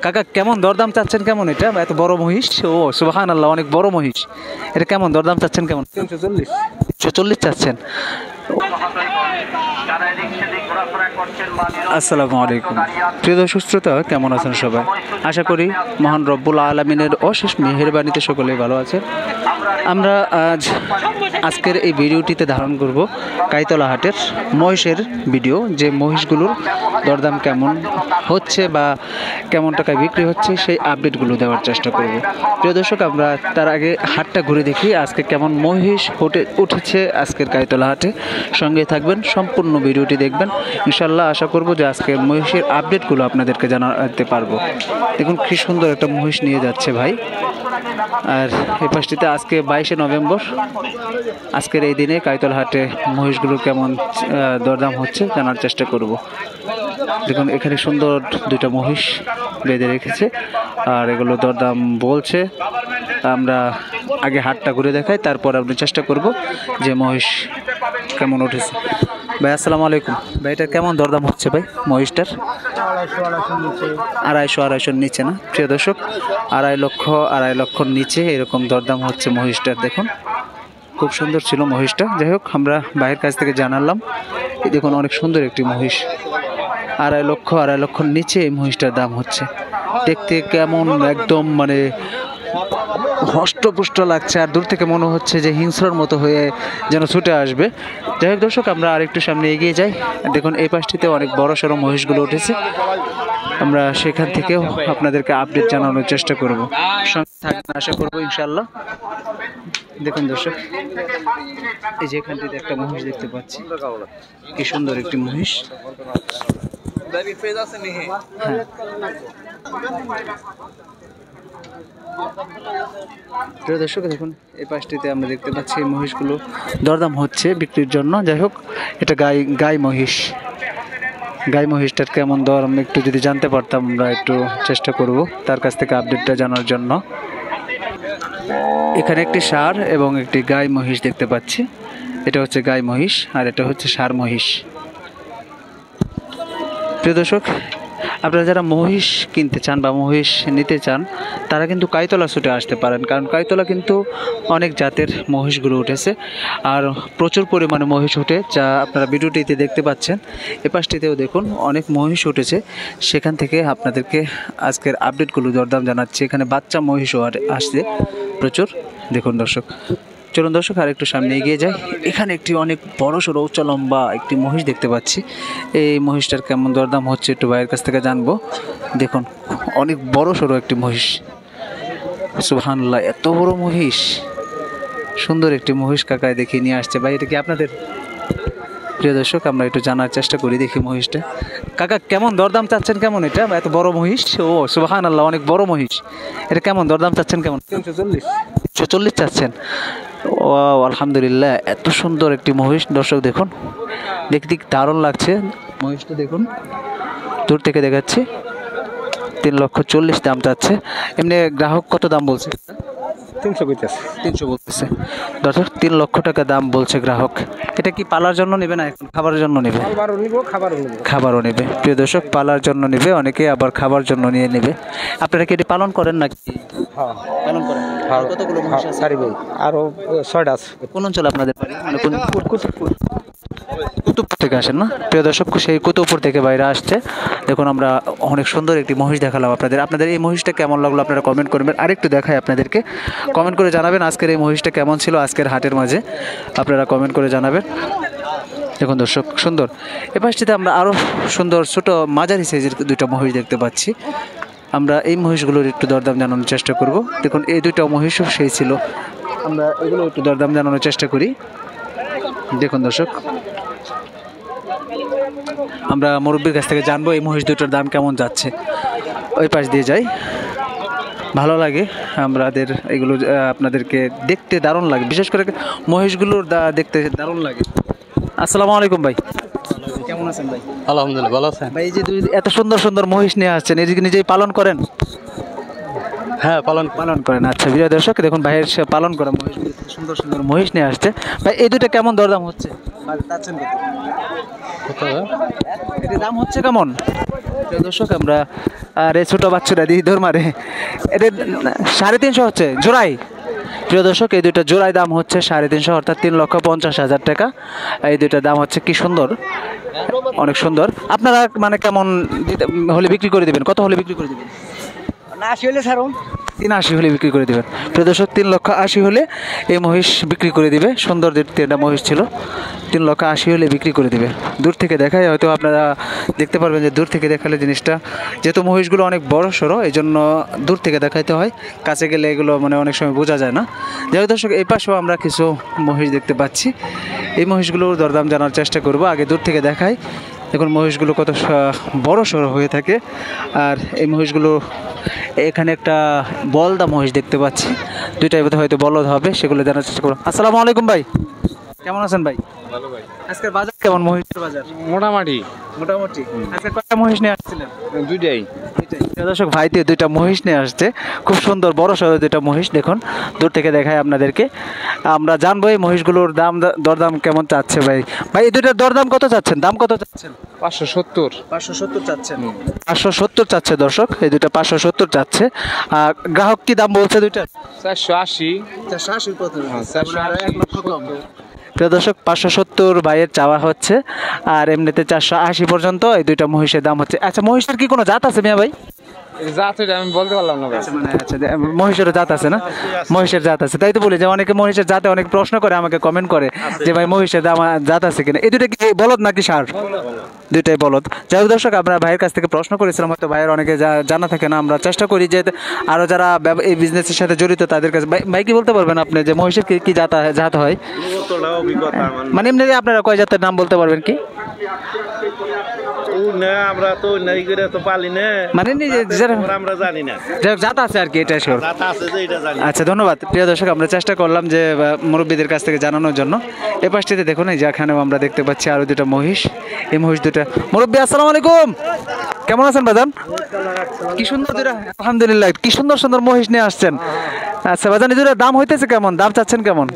কাকা কেমন দরদাম চাচ্ছেন? কেমন এটা এত বড় মহিষ? ও সুবহানাল্লাহ, অনেক বড় মহিষ। এটা কেমন দরদাম চাচ্ছেন? কেমন? 340। 140 চাচ্ছেন। আসসালামু আলাইকুম প্রিয় দর্শক শ্রোতা, কেমন আছেন সবাই? আশা করি মহান রব্বুল আলামিনের অশেষ মেহেরবানিতে সকলেই ভালো আছেন। আমরা আজকের এই ভিডিওটিতে ধারণ করব কাইতলা হাটের মহিষের ভিডিও, যে মহিষগুলোর দরদাম কেমন হচ্ছে বা কেমন টাকায় বিক্রি হচ্ছে সেই আপডেটগুলো দেওয়ার চেষ্টা করব। প্রিয় দর্শক, আমরা তার আগে হাটটা ঘুরে দেখি আজকে কেমন মহিষ উঠেছে আজকের কাইতলা হাটে। সঙ্গে থাকবেন, সম্পূর্ণ ভিডিওটি দেখবেন। ইনশাল্লাহ আশা করব যে আজকের মহিষের আপডেটগুলো আপনাদেরকে জানাতে পারবো। দেখুন কি সুন্দর একটা মহিষ নিয়ে যাচ্ছে ভাই। আর এই পাশটিতে আজকে 22শে নভেম্বর, আজকের এই দিনে কাইতলা হাটে মহিষগুলো কেমন দরদাম হচ্ছে জানার চেষ্টা করব। দেখুন এখানে সুন্দর দুইটা মহিষ বেঁধে রেখেছে আর এগুলো দরদাম বলছে। আমরা আগে হাটটা ঘুরে দেখাই, তারপর আপনি চেষ্টা করব যে মহিষ কেমন উঠেছে। ভাই আসসালামু আলাইকুম। ভাই এটার কেমন দরদাম হচ্ছে ভাই মহিষটার? 250-250 নিচে না প্রিয় দর্শক? 2.5 লক্ষর নিচে এরকম দরদাম হচ্ছে মহিষটার। দেখুন খুব সুন্দর ছিল মহিষটা। যাই হোক, আমরা ভাইয়ের কাছ থেকে জানালাম। দেখুন অনেক সুন্দর একটি মহিষ। 2.5 লক্ষর নিচে এই মহিষটার দাম হচ্ছে। দেখতে কেমন একদম মানে হষ্টপুষ্ট লাগছে, আর দূর থেকে মনে হচ্ছে যে হিংস্রর মতো হয়ে যেন ছুটে আসবে। যাই হোক দর্শক, আমরা আরেকটু সামনে এগিয়ে যাই। দেখুন এই পাশটিতে অনেক বড় সড়ো মহিষগুলো উঠেছে। আমরা সেখান থেকেও আপনাদেরকে আপডেট জানানোর চেষ্টা করব। সঙ্গে থাকবেন আশা করবো ইনশাল্লাহ। দেখুন দর্শক, এই যে এখানটিতে একটা মহিষ দেখতে পাচ্ছি, কি সুন্দর একটি মহিষ। প্রিয় দর্শক, দেখুন এই পাশটিতে আমরা দেখতে পাচ্ছি এই মহিষগুলো দরদাম হচ্ছে বিক্রির জন্য। যাই হোক, এটা গাই মহিষ। গাই মহিষটার কেমন দর আমি একটু যদি জানতে পারতাম, আমরা একটু চেষ্টা করব তার কাছ থেকে আপডেটটা জানার জন্য। এখানে একটি ষাঁড় এবং একটি গাই মহিষ দেখতে পাচ্ছি। এটা হচ্ছে গাই মহিষ আর এটা হচ্ছে ষাঁড় মহিষ। প্রিয় দর্শক, আপনারা যারা মহিষ কিনতে চান বা মহিষ নিতে চান, তারা কিন্তু কাইতলা ছুটে আসতে পারেন, কারণ কাইতলা কিন্তু অনেক জাতের মহিষগুলো উঠেছে আর প্রচুর পরিমাণে মহিষ উঠে, যা আপনারা ভিডিওটিতে দেখতে পাচ্ছেন। এ পাশটিতেও দেখুন অনেক মহিষ উঠেছে। সেখান থেকে আপনাদেরকে আজকের আপডেটগুলো দরদাম জানাচ্ছি। এখানে বাচ্চা মহিষও আসছে প্রচুর। দেখুন দর্শক, চলুন দর্শক আর একটু সামনে এগিয়ে যাই। এখানে একটি অনেক বড় সড়ো উচ্চ লম্বা একটি মহিষ দেখতে পাচ্ছি। এই মহিষটার কেমন দরদাম হচ্ছে একটু ভাইয়ের কাছ থেকে জানবো। দেখুন অনেক বড় সড়ো একটি মহিষ। সুবহানাল্লাহ, এত বড় মহিষ! সুন্দর একটি মহিষ কাকায় দেখিয়ে নিয়ে আসছে। ভাই এটা কি আপনাদের? প্রিয় দর্শক, আমরা একটু জানার চেষ্টা করি দেখি মহিষটা। কাকা কেমন দরদাম চাচ্ছেন? কেমন এটা এত বড় মহিষ? ও সুবহানাল্লাহ, অনেক বড় মহিষ। এটা কেমন দরদাম চাচ্ছেন? কেমন? 340 চাচ্ছেন। ও আলহামদুলিল্লাহ, এত সুন্দর একটি মহিষ। দর্শক দেখুন, দেখতে দারুণ লাগছে মহিষটা। দেখুন দূর থেকে দেখাচ্ছি। 3,40,000 দাম চাচ্ছে। এমনি গ্রাহক কত দাম বলছে? 350 বলতেছে দর্শক। 3 লক্ষ টাকা দাম বলছে গ্রাহক। এটা কি পালার জন্য নেবে না এখন খাবারের জন্য নেবে? খাবারও নেবে। প্রিয় দর্শক, পালার জন্য নেবে, অনেকে আবার খাবার জন্য নিয়ে নেবে। আপনারা কি এটি পালন করেন নাকি? পালন করেন। কতগুলো মহিষ আছে? আরো 6টা আছে। কোন অঞ্চল আপনাদের বাড়ি? মানে কোন? কুতুবপুর থেকে আসেন না প্রিয় দর্শক? সেই কুতুবপুর থেকে বাইরে আসছে। দেখুন আমরা অনেক সুন্দর একটি মহিষ দেখালাম আপনাদের এই মহিষটা কেমন লাগলো আপনারা কমেন্ট করবেন। আরেকটু দেখাই আপনাদেরকে, কমেন্ট করে জানাবেন আজকের এই মহিষটা কেমন ছিল আজকের হাটের মাঝে, আপনারা কমেন্ট করে জানাবেন। দেখুন দর্শক সুন্দর। এ পাশটিতে আমরা আরও সুন্দর ছোট মাঝারি সাইজের দুইটা মহিষ দেখতে পাচ্ছি। আমরা এই মহিষগুলোর একটু দরদাম জানানোর চেষ্টা করব। দেখুন এই দুইটা মহিষও সেই ছিল, আমরা এগুলো একটু দরদাম জানানোর চেষ্টা করি। দেখুন দর্শক, আমরা মুরব্বীর কাছ থেকে জানবো এই মহিষ দুটোর দাম কেমন যাচ্ছে। ওই পাশ দিয়ে যাই, ভালো লাগে আমাদের এগুলো, আপনাদেরকে দেখতে দারুণ লাগে, বিশেষ করে মহিষগুলোর দেখতে দারুণ লাগে। আসসালামু আলাইকুম ভাই, কেমন আছেন ভাই? আলহামদুলিল্লাহ, ভালো আছেন ভাই? এই যে এত সুন্দর সুন্দর মহিষ নিয়ে আসছেন, এই যে নিজেই পালন করেন? হ্যাঁ, পালন করেন। আচ্ছা প্রিয় দর্শক, দেখুন ভাইয়ের পালন করা মহিষ, সুন্দর সুন্দর মহিষ নিয়ে আসছে। ভাই এই দুটো কেমন দরদাম হচ্ছে? চাচ্ছেন কত? এটার দাম হচ্ছে কেমন? প্রিয় দর্শক আমরা আরে ছোট বাচ্চারা দিয়ে ধর মারে, এটা 350 হচ্ছে জোড়াই। প্রিয় দর্শক এই দুইটা জোড়াই দাম হচ্ছে 350, অর্থাৎ 3,50,000 টাকা। এই দুইটা দাম হচ্ছে, কি সুন্দর, অনেক সুন্দর। আপনারা মানে কেমন হলে বিক্রি করে দিবেন? কত হলে বিক্রি করে দিবেন? 80 হলে ছাড়ুন। 380 হলে বিক্রি করে দিবেন। প্রিয় দর্শক 3,80,000 হলে এই মহিষ বিক্রি করে দিবে। সুন্দর একটা মহিষ ছিল, 3,80,000 হলে বিক্রি করে দিবে। দূর থেকে দেখায় হয়তো আপনারা দেখতে পারবেন যে দূর থেকে দেখালে জিনিসটা, যেহেতু মহিষগুলো অনেক বড় সড়ো এই জন্য দূর থেকে দেখাইতে হয়, কাছে গেলে এগুলো মানে অনেক সময় বোঝা যায় না। যাই হোক দর্শক, এই পাশেও আমরা কিছু মহিষ দেখতে পাচ্ছি। এই মহিষগুলোর দরদাম জানার চেষ্টা করব। আগে দূর থেকে দেখাই দেখুন মহিষগুলো কত বড় সড়ো হয়ে থাকে। আর এই মহিষগুলো, এখানে একটা বলদা মহিষ দেখতে পাচ্ছি, দুইটাই হয়তো বলদ হবে, সেগুলো জানার চেষ্টা করবো। আসসালামু আলাইকুম ভাই, কেমন আছেন ভাই? ভালো ভাই। আজকের বাজার কেমন? মহিষের বাজার মোটামুটি। আজকে কয়টা মহিষ নিয়ে আসছিলেন? দুইটাই। দর্শক ভাই দিয়ে দুইটা মহিষ নিয়ে আসছে, খুব সুন্দর বড় সড়ো দুইটা মহিষ। দেখুন দূর থেকে দেখায় আপনাদেরকে, আমরা জানবো এই মহিষগুলোর দরদাম কেমন চাচ্ছে। ভাই এই দুইটার দরদাম কত চাচ্ছেন? দাম কত চাচ্ছেন? 570। 570 চাচ্ছেন। 570 চাচ্ছে দর্শক, এই দুইটা 570 চাচ্ছে। আর গ্রাহক কি দাম বলছে দুইটার? 480। 480 কত? 480 লক্ষ কম। প্রিয় দর্শক 570 ভাইয়ের চাওয়া হচ্ছে, আর এমনিতে 480 পর্যন্ত এই দুইটা মহিষের দাম হচ্ছে। আচ্ছা মহিষের কি কোনো জাত আছে মিয়া ভাই? জাত আমি বলতে পারলাম না ভাই। আচ্ছা মহিষের জাত আছে না? মহিষের জাত আছে, তাই তো বলি যে অনেকে মহিষের জাতে অনেক প্রশ্ন করে, আমাকে কমেন্ট করে যে ভাই মহিষের জাত আছে কিনা। এই দুটো কি বলদ নাকি ষাঁড়? দুইটাই বলদ। যাই হোক দর্শক, আমরা ভাইয়ের কাছ থেকে প্রশ্ন করেছিলাম, হয়তো ভাইয়ের অনেকে জানা থাকে না। আমরা চেষ্টা করি যে আরও যারা এই বিজনেসের সাথে জড়িত তাদের কাছে। ভাই কি বলতে পারবেন আপনি যে মহিষের কি জাত হয়? মানে এমনি আপনারা কয় জাতের নাম বলতে পারবেন কি? আমরা তো নাই করে তো পালি না, মানে আমরা জানি না, জাত আছে আর কি, এটা শিওর। আছে যে এটা জানি। আচ্ছা ধন্যবাদ। প্রিয় দর্শক আমরা চেষ্টা করলাম যে মুরব্বীদের কাছ থেকে জানানোর জন্য। এ পাশটিতে দেখুন এই যে এখানেও আমরা দেখতে পাচ্ছি আরও দুটো মহিষ। এই মহিষ দুটা, মুরব্বী আসসালামু আলাইকুম, কেমন আছেন বাজান? কি সুন্দর দুটা, আলহামদুলিল্লাহ, কি সুন্দর সুন্দর মহিষ নিয়ে আসছেন। আচ্ছা বাজান এই দুটার দাম হইতেছে কেমন? দাম চাচ্ছেন কেমন?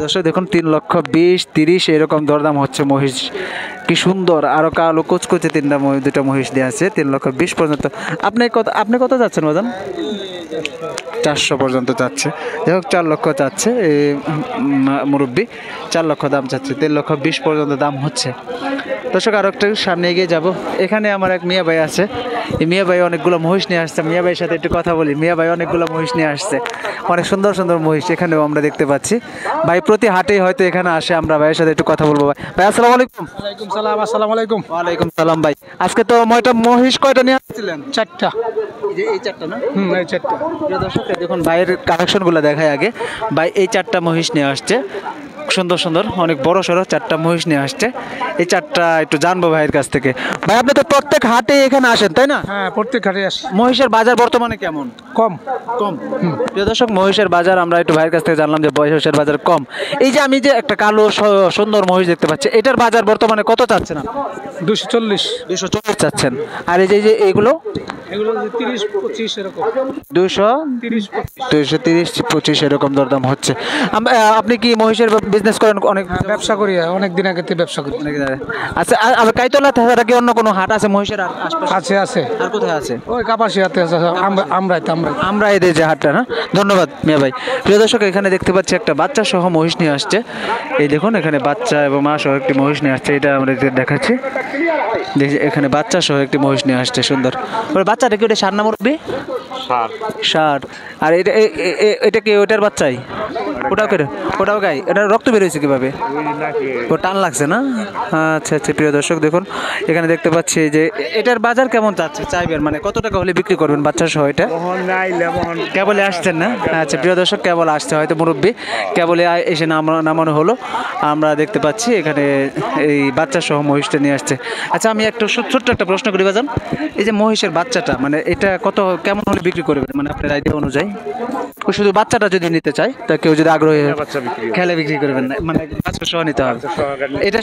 দর্শক দেখুন 3,20,000, 30 এরকম দরদাম হচ্ছে মহিষ। কি সুন্দর, আরো কালো কুচকুচে দুটা মহিষ দেওয়া আছে 3,20,000 পর্যন্ত। আপনি কত যাচ্ছেন বাজান? 400 পর্যন্ত চাচ্ছে। যাই হোক 4 লক্ষ চাচ্ছে এই মুরব্বী, 4 লক্ষ দাম চাচ্ছে, 3,20,000 পর্যন্ত দাম হচ্ছে। দর্শক আরো একটু সামনে এগিয়ে যাব। এখানে আমার এক মিয়া ভাই আছে, এই মিয়া ভাই অনেকগুলো মহিষ নিয়ে আসছে। মিয়া ভাইয়ের সাথে একটু কথা বলি। মিয়া ভাই অনেকগুলো মহিষ নিয়ে আসছে, অনেক সুন্দর সুন্দর মহিষ এখানেও আমরা দেখতে পাচ্ছি। ভাই প্রতি হাটেই হয়তো এখানে আসে, আমরা ভাইয়ের সাথে একটু কথা বলবো। ভাই আসসালামু আলাইকুম। ওয়ালাইকুম সালাম। আসসালামু আলাইকুম। ওয়ালাইকুম সালাম। ভাই আজকে তো মহিষ কয়টা নিয়ে আসছিলেন? 4টা। এই 4টা না? এই 4টা। প্রিয় দর্শক দেখুন ভাইয়ের কালেকশনগুলো দেখায় আগে। ভাই এই 4টা মহিষ নিয়ে আসছে, সুন্দর সুন্দর অনেক বড় সড়ো 4টা মহিষ নিয়ে আসছে। এই 4টা একটু জানবো ভাইয়ের কাছ থেকে। ভাই আপনি তো প্রত্যেক হাটে এখানে আসেন তাই না? হ্যাঁ প্রত্যেক হাটে আসি। মহিষের বাজার বর্তমানে কেমন? কম। প্রিয় দর্শক মহিষের বাজার আমরা একটু ভাইয়ের কাছ থেকে জানলাম যে মহিষের বাজার কম। এই যে আমি যে একটা কালো সুন্দর মহিষ দেখতে পাচ্ছি, এটার বাজার বর্তমানে কত চাচ্ছেন? 240। 240 চাচ্ছেন। আর এই যে এগুলো 30-25 এরকম। 230-25 এরকম দরদাম হচ্ছে। আপনি কি মহিষের বিজনেস করেন? অনেক ব্যবসা করি, অনেক দিন আগে ব্যবসা করি। আচ্ছা আর কাইতলা ছাড়া কি অন্য কোনো হাট আছে মহিষের আশপাশে? আছে। আর কোথায় আছে? ওই কাপাসিয়াতে আছে, আমরা এদের যে হাটটা না। ধন্যবাদ মিয়া ভাই। প্রিয় দর্শক এখানে দেখতে পাচ্ছি একটা বাচ্চা সহ মহিষ নিয়ে আসছে। এই দেখুন এখানে বাচ্চা এবং মা সহ একটি মহিষ নিয়ে আসছে, এটা আমরা দেখাচ্ছি। দেখি এখানে বাচ্চা সহ একটি মহিষ নিয়ে আসছে, সুন্দর। বাচ্চাটা কি ওটা ষাঁড় না মুরব্বি? ষাঁড়। আর এটা কি ওটার বাচ্চাই? ওটাও গাই? এটা রক্ত বেরোয়েছে কিভাবে? ও টান লাগছে না? আচ্ছা আচ্ছা। প্রিয় দর্শক দেখুন এখানে দেখতে পাচ্ছি যে এটার বাজার কেমন চাইবেন, মানে কত টাকা হলে বিক্রি করবেন বাচ্চা সহ? এটা কেবলে আসছেন না? আচ্ছা প্রিয় দর্শক কেবল আসছে হয়তো মুরব্বী, কেবলে এসে নামানো হলো। আমরা দেখতে পাচ্ছি এখানে এই বাচ্চা সহ মহিষটা নিয়ে আসছে। আচ্ছা আমি একটা ছোট্ট একটা প্রশ্ন করি বাজান, এই যে মহিষের বাচ্চাটা মানে এটা কেমন হলে বিক্রি করবেন, মানে আপনার আইডিয়া অনুযায়ী? শুধু বাচ্চাটা যদি নিতে চাই তা কেউ যদি আগ্রহী খেলে বিক্রি করবেন না, মানে বাচ্চা সহ নিতে হবে? এটা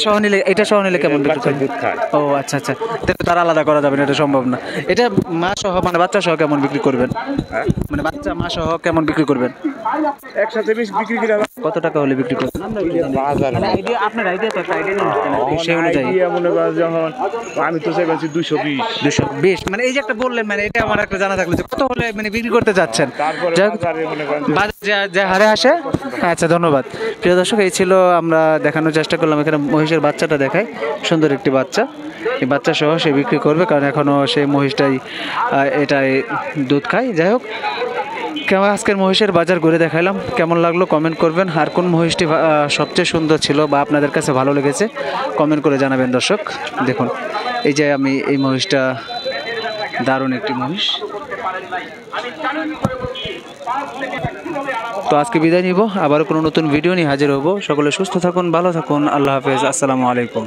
সহ নিলে কেমন বিক্রি করবেন? ও আচ্ছা আচ্ছা, তারা আলাদা করা যাবে না, এটা সম্ভব না। এটা মা সহ মানে বাচ্চা সহ কেমন বিক্রি করবেন? মানে বাচ্চা মা সহ কেমন বিক্রি করবেন? একসাথে বেশি বিক্রি করে কত টাকা হলে বিক্রি করছেন? মানে আইডিয়া, আপনার আইডিয়া তো একটা আইডিয়া সেই অনুযায়ী মনে করেন যখন আমি তো চাইছি 220 220, মানে এই যে একটা বললেন, মানে এটা আমার একটা জানা থাকলো যে কত হলে মানে বিক্রি করতে যাচ্ছেন। তারপরে যাই হোক, বাজারে মনে করেন যে বাজার যে হারে আসে। আচ্ছা, ধন্যবাদ। প্রিয় দর্শক, এই ছিল আমরা দেখানোর চেষ্টা করলাম। এখানে মহিষের বাচ্চাটা দেখায়, সুন্দর একটি বাচ্চা। এই বাচ্চা সহ সে বিক্রি করবে, কারণ এখনও সেই মহিষটাই এটাই দুধ খায়। যাই হোক, কেমন আজকের মহিষের বাজার ঘুরে দেখাইলাম, কেমন লাগলো কমেন্ট করবেন। আর কোন মহিষটি সবচেয়ে সুন্দর ছিল বা আপনাদের কাছে ভালো লেগেছে কমেন্ট করে জানাবেন। দর্শক দেখুন, এই যে আমি এই মহিষটা, দারুণ একটি মহিষ। তো আজকে বিদায় নিব, আবারও কোনো নতুন ভিডিও নিয়ে হাজির হব। সকলে সুস্থ থাকুন, ভালো থাকুন, আল্লাহ হাফেজ, আসসালামু আলাইকুম।